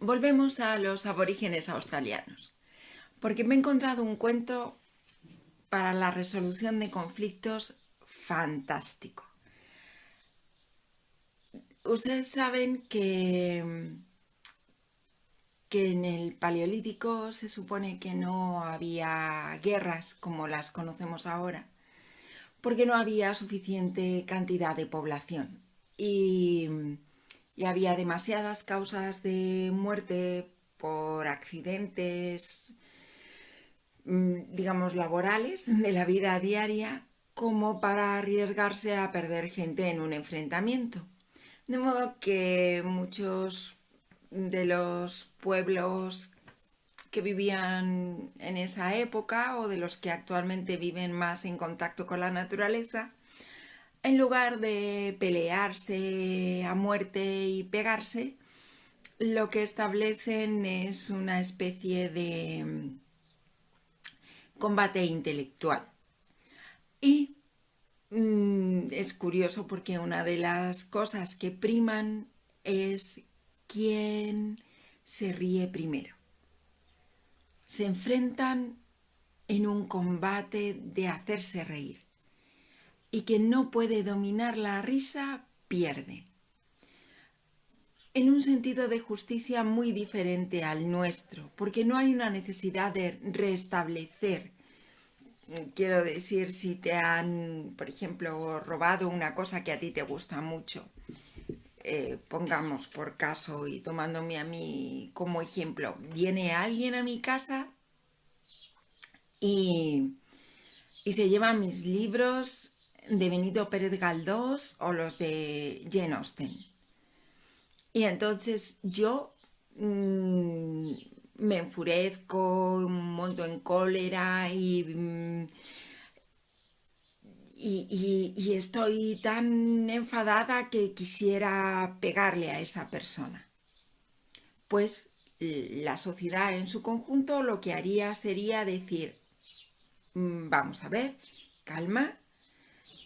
Volvemos a los aborígenes australianos, porque me he encontrado un cuento para la resolución de conflictos fantástico. Ustedes saben que en el Paleolítico se supone que no había guerras como las conocemos ahora, porque no había suficiente cantidad de población y había demasiadas causas de muerte por accidentes, digamos, laborales de la vida diaria, como para arriesgarse a perder gente en un enfrentamiento. De modo que muchos de los pueblos que vivían en esa época o de los que actualmente viven más en contacto con la naturaleza, en lugar de pelearse a muerte y pegarse, lo que establecen es una especie de combate intelectual. Y es curioso porque una de las cosas que priman es quién se ríe primero. Se enfrentan en un combate de hacerse reír. Y quien no puede dominar la risa pierde. En un sentido de justicia muy diferente al nuestro, porque no hay una necesidad de restablecer. Quiero decir, si te han, por ejemplo, robado una cosa que a ti te gusta mucho, pongamos por caso y tomándome a mí como ejemplo, viene alguien a mi casa y, y se lleva mis libros de Benito Pérez Galdós o los de Jane Austen. Y entonces yo me enfurezco, monto en cólera y estoy tan enfadada que quisiera pegarle a esa persona. Pues la sociedad en su conjunto lo que haría sería decir, vamos a ver, calma,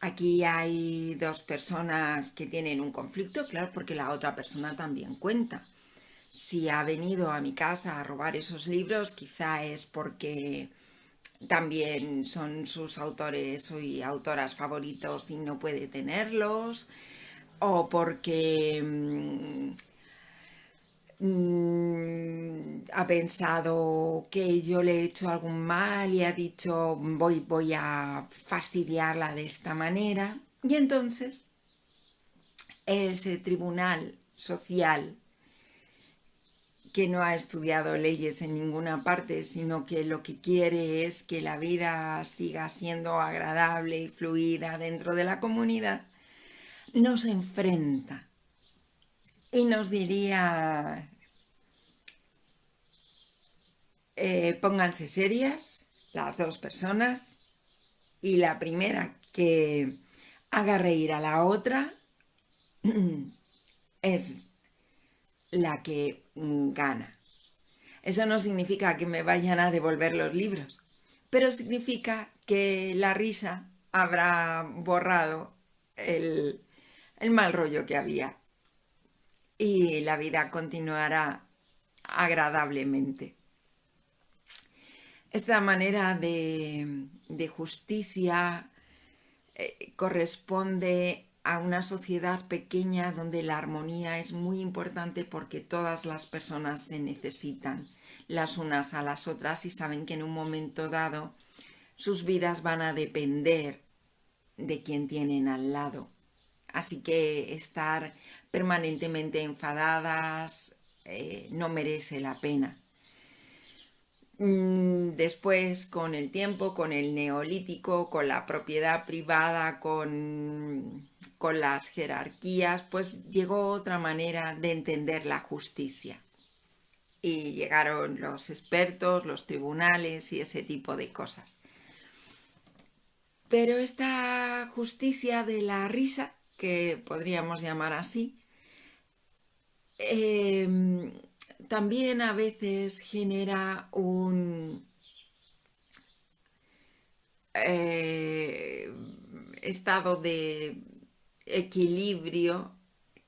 aquí hay dos personas que tienen un conflicto, claro, porque la otra persona también cuenta. Si ha venido a mi casa a robar esos libros, quizá es porque también son sus autores y autoras favoritos y no puede tenerlos, o porque ha pensado que yo le he hecho algún mal y ha dicho voy a fastidiarla de esta manera. Y entonces ese tribunal social que no ha estudiado leyes en ninguna parte, sino que lo que quiere es que la vida siga siendo agradable y fluida dentro de la comunidad, nos enfrenta y nos diría, pónganse serias las dos personas y la primera que haga reír a la otra es la que gana. Eso no significa que me vayan a devolver los libros, pero significa que la risa habrá borrado el mal rollo que había y la vida continuará agradablemente. Esta manera de justicia corresponde a una sociedad pequeña donde la armonía es muy importante porque todas las personas se necesitan las unas a las otras y saben que en un momento dado sus vidas van a depender de quien tienen al lado. Así que estar permanentemente enfadadas no merece la pena. Después, con el tiempo, con el neolítico, con la propiedad privada, con las jerarquías, pues llegó otra manera de entender la justicia. Y llegaron los expertos, los tribunales y ese tipo de cosas. Pero esta justicia de la risa, que podríamos llamar así, también a veces genera un estado de equilibrio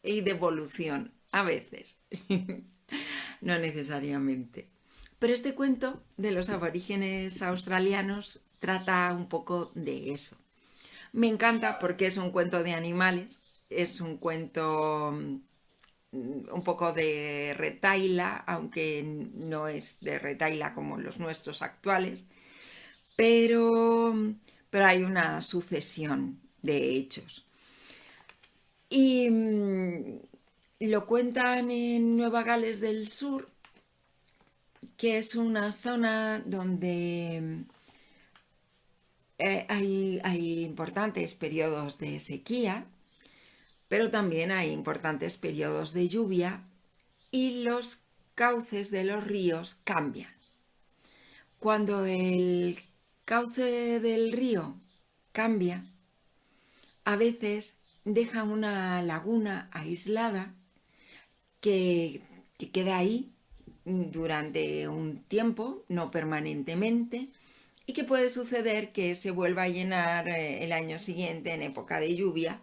y de evolución. A veces, no necesariamente. Pero este cuento de los aborígenes australianos trata un poco de eso. Me encanta porque es un cuento de animales, es un cuento un poco de retaila, aunque no es de retaila como los nuestros actuales, pero, pero hay una sucesión de hechos. Y lo cuentan en Nueva Gales del Sur, que es una zona donde hay importantes periodos de sequía, pero también hay importantes periodos de lluvia y los cauces de los ríos cambian. Cuando el cauce del río cambia, a veces deja una laguna aislada que queda ahí durante un tiempo, no permanentemente, y que puede suceder que se vuelva a llenar el año siguiente en época de lluvia.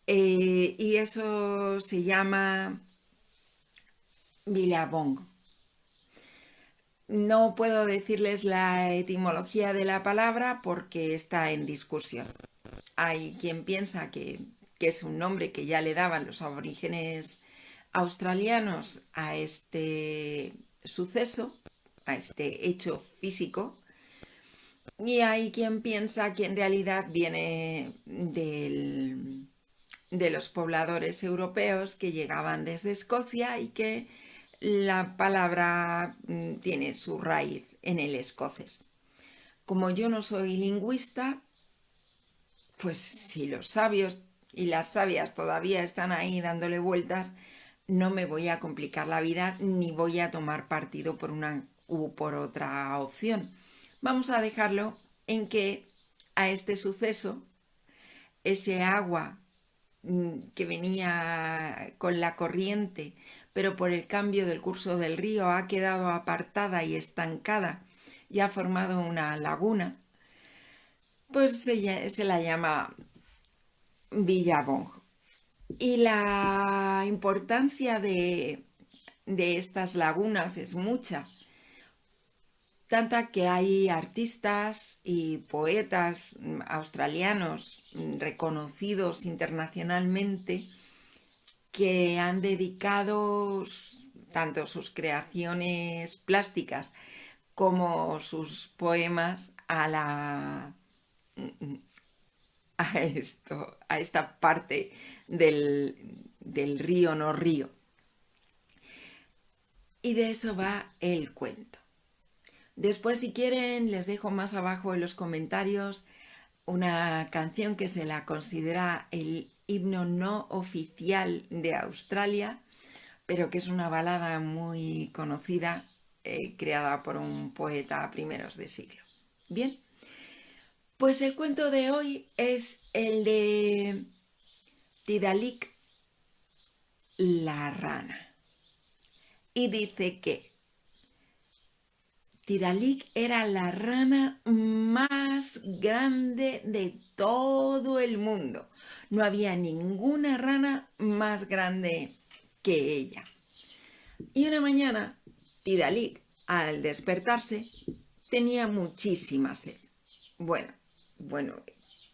Y eso se llama Billabong. No puedo decirles la etimología de la palabra porque está en discusión. Hay quien piensa que es un nombre que ya le daban los aborígenes australianos a este suceso, a este hecho físico, y hay quien piensa que en realidad viene de los pobladores europeos que llegaban desde Escocia y que la palabra tiene su raíz en el escocés. Como yo no soy lingüista, pues si los sabios y las sabias todavía están ahí dándole vueltas, no me voy a complicar la vida ni voy a tomar partido por una u por otra opción. Vamos a dejarlo en que a este suceso, ese agua que venía con la corriente, pero por el cambio del curso del río ha quedado apartada y estancada y ha formado una laguna, pues se la llama Billabong. Y la importancia de estas lagunas es mucha, tanta que hay artistas y poetas australianos reconocidos internacionalmente que han dedicado tanto sus creaciones plásticas como sus poemas a esta parte del río no río. Y de eso va el cuento. Después, si quieren, les dejo más abajo en los comentarios una canción que se la considera el himno no oficial de Australia, pero que es una balada muy conocida, creada por un poeta a primeros de siglo. Bien, pues el cuento de hoy es el de Tidalik la rana. Y dice que Tidalik era la rana más grande de todo el mundo. No había ninguna rana más grande que ella. Y una mañana, Tidalik, al despertarse, tenía muchísima sed. Bueno,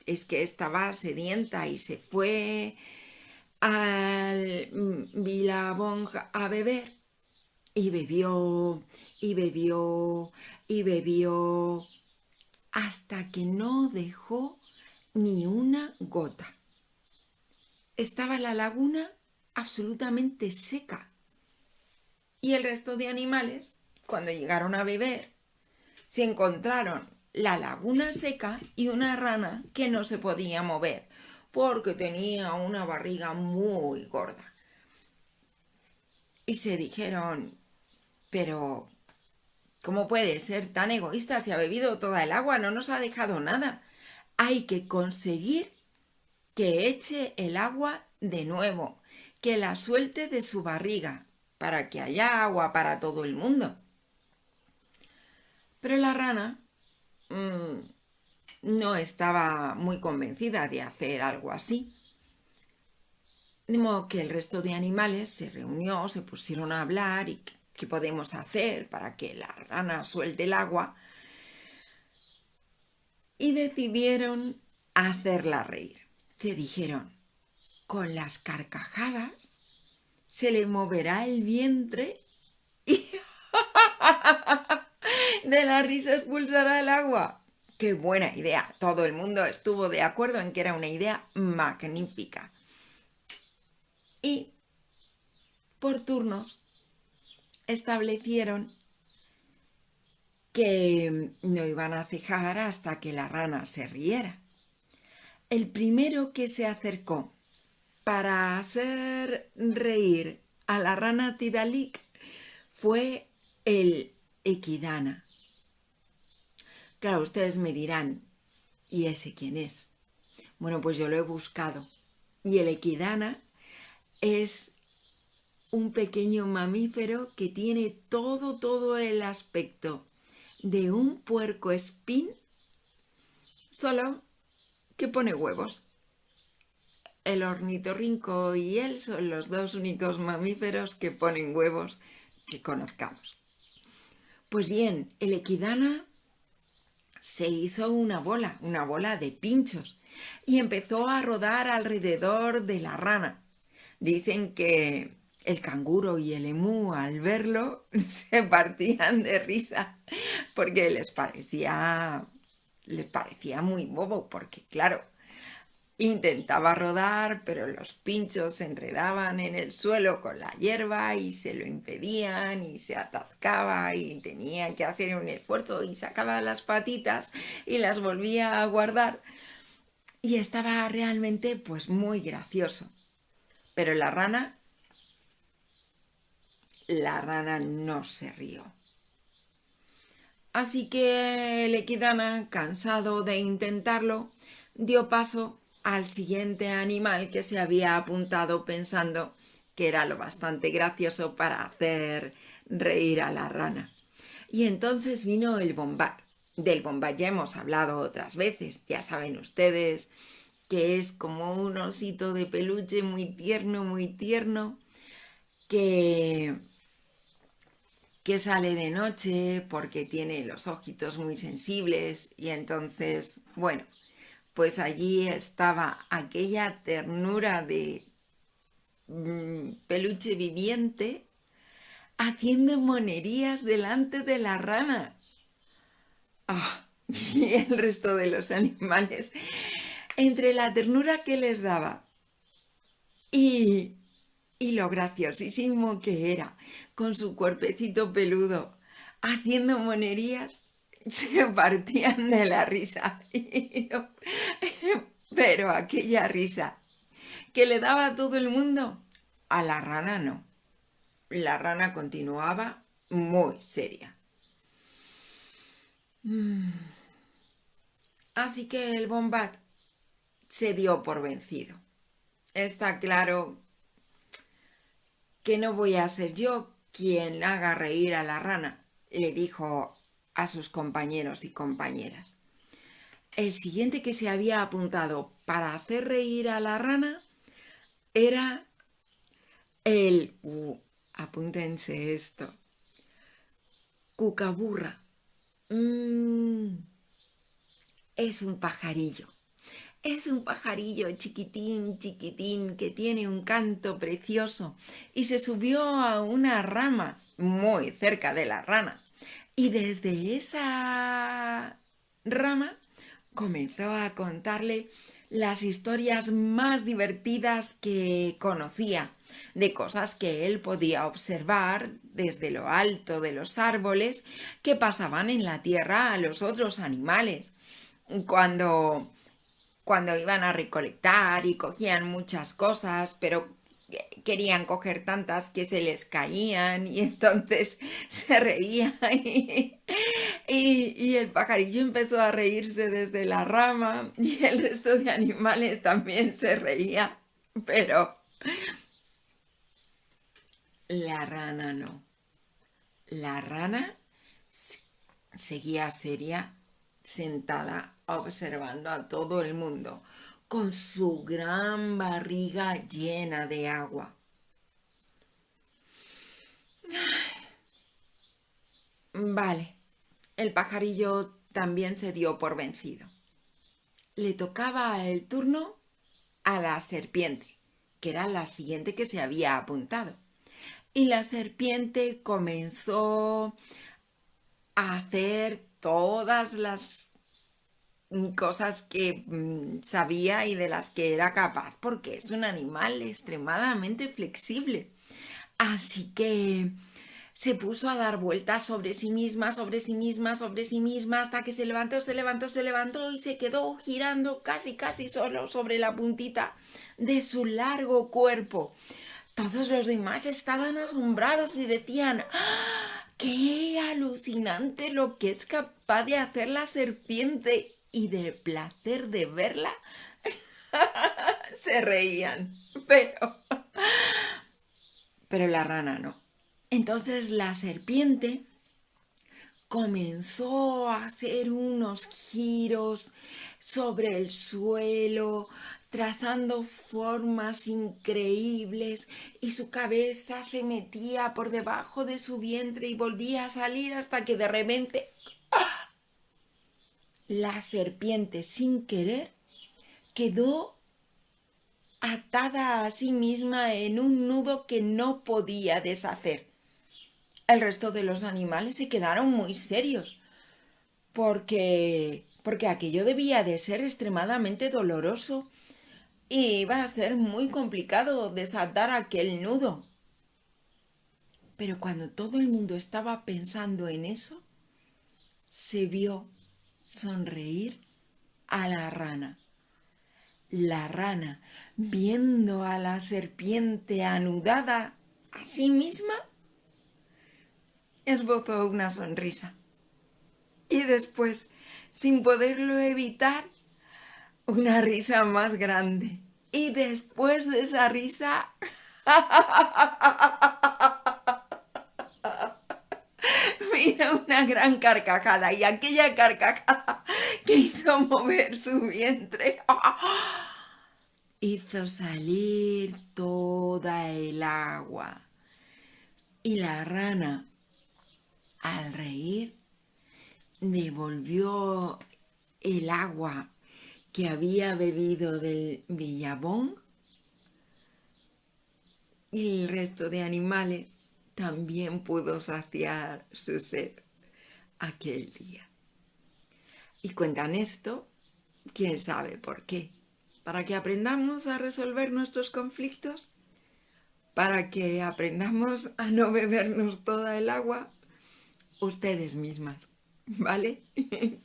es que estaba sedienta y se fue al Billabong a beber. Y bebió, y bebió, y bebió, hasta que no dejó ni una gota. Estaba la laguna absolutamente seca. Y el resto de animales, cuando llegaron a beber, se encontraron la laguna seca y una rana que no se podía mover porque tenía una barriga muy gorda. Y se dijeron, pero ¿cómo puede ser tan egoísta? Si ha bebido toda el agua, no nos ha dejado nada. Hay que conseguir que eche el agua de nuevo, que la suelte de su barriga, para que haya agua para todo el mundo. Pero la rana no estaba muy convencida de hacer algo así. De modo que el resto de animales se reunió, se pusieron a hablar y qué podemos hacer para que la rana suelte el agua y decidieron hacerla reír. Se dijeron, con las carcajadas se le moverá el vientre y de la risa expulsará el agua. ¡Qué buena idea! Todo el mundo estuvo de acuerdo en que era una idea magnífica. Y por turnos establecieron que no iban a cejar hasta que la rana se riera. El primero que se acercó para hacer reír a la rana Tidalik fue el Equidna. Claro, ustedes me dirán, ¿y ese quién es? Bueno, pues yo lo he buscado. Y el Equidna es un pequeño mamífero que tiene todo el aspecto de un puercoespín, solo que pone huevos. El ornitorrinco y él son los dos únicos mamíferos que ponen huevos que conozcamos. Pues bien, el Equidna se hizo una bola de pinchos, y empezó a rodar alrededor de la rana. Dicen que el canguro y el emú al verlo se partían de risa porque les parecía muy bobo, porque claro, intentaba rodar, pero los pinchos se enredaban en el suelo con la hierba y se lo impedían y se atascaba y tenía que hacer un esfuerzo y sacaba las patitas y las volvía a guardar y estaba realmente pues muy gracioso. Pero la rana no se rió. Así que el Equidna, cansado de intentarlo, dio paso al siguiente animal que se había apuntado pensando que era lo bastante gracioso para hacer reír a la rana. Y entonces vino el Wombat. Del Wombat ya hemos hablado otras veces, ya saben ustedes que es como un osito de peluche muy tierno, que sale de noche porque tiene los ojitos muy sensibles y entonces, bueno, pues allí estaba aquella ternura de peluche viviente haciendo monerías delante de la rana. Y el resto de los animales, entre la ternura que les daba y lo graciosísimo que era, con su cuerpecito peludo, haciendo monerías, se partían de la risa. Pero aquella risa que le daba a todo el mundo, a la rana no. La rana continuaba muy seria. Así que el Wombat se dio por vencido. Está claro que no voy a ser yo quien haga reír a la rana, le dijo a sus compañeros y compañeras. El siguiente que se había apuntado para hacer reír a la rana era el... apúntense esto. Cucaburra. Es un pajarillo. Es un pajarillo chiquitín, que tiene un canto precioso y se subió a una rama muy cerca de la rana. Y desde esa rama comenzó a contarle las historias más divertidas que conocía, de cosas que él podía observar desde lo alto de los árboles que pasaban en la tierra a los otros animales. Cuando iban a recolectar y cogían muchas cosas, pero querían coger tantas que se les caían y entonces se reían y el pajarillo empezó a reírse desde la rama y el resto de animales también se reía, pero la rana no. La rana seguía seria, sentada, observando a todo el mundo, con su gran barriga llena de agua. Vale, el pajarillo también se dio por vencido. Le tocaba el turno a la serpiente, que era la siguiente que se había apuntado. Y la serpiente comenzó a hacer todas las cosas que sabía y de las que era capaz, porque es un animal extremadamente flexible. Así que se puso a dar vueltas sobre sí misma, sobre sí misma, sobre sí misma, hasta que se levantó, se levantó, se levantó y se quedó girando casi, casi solo sobre la puntita de su largo cuerpo. Todos los demás estaban asombrados y decían: ¡Ah! ¡Qué alucinante lo que es capaz de hacer la serpiente! Y del placer de verla se reían. Pero la rana no. Entonces la serpiente comenzó a hacer unos giros sobre el suelo, trazando formas increíbles, y su cabeza se metía por debajo de su vientre y volvía a salir hasta que de repente la serpiente, sin querer, quedó atada a sí misma en un nudo que no podía deshacer. El resto de los animales se quedaron muy serios, porque aquello debía de ser extremadamente doloroso y iba a ser muy complicado desatar aquel nudo. Pero cuando todo el mundo estaba pensando en eso, se vio sonreír a la rana. La rana, viendo a la serpiente anudada a sí misma, esbozó una sonrisa. Y después, sin poderlo evitar, una risa más grande. Y después de esa risa, vino una gran carcajada, y aquella carcajada que hizo mover su vientre hizo salir toda el agua. Y la rana, al reír, devolvió el agua que había bebido del billabong, y el resto de animales también pudo saciar su sed aquel día. Y cuentan esto, quién sabe por qué. Para que aprendamos a resolver nuestros conflictos, para que aprendamos a no bebernos toda el agua ustedes mismas, ¿vale?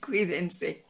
Cuídense.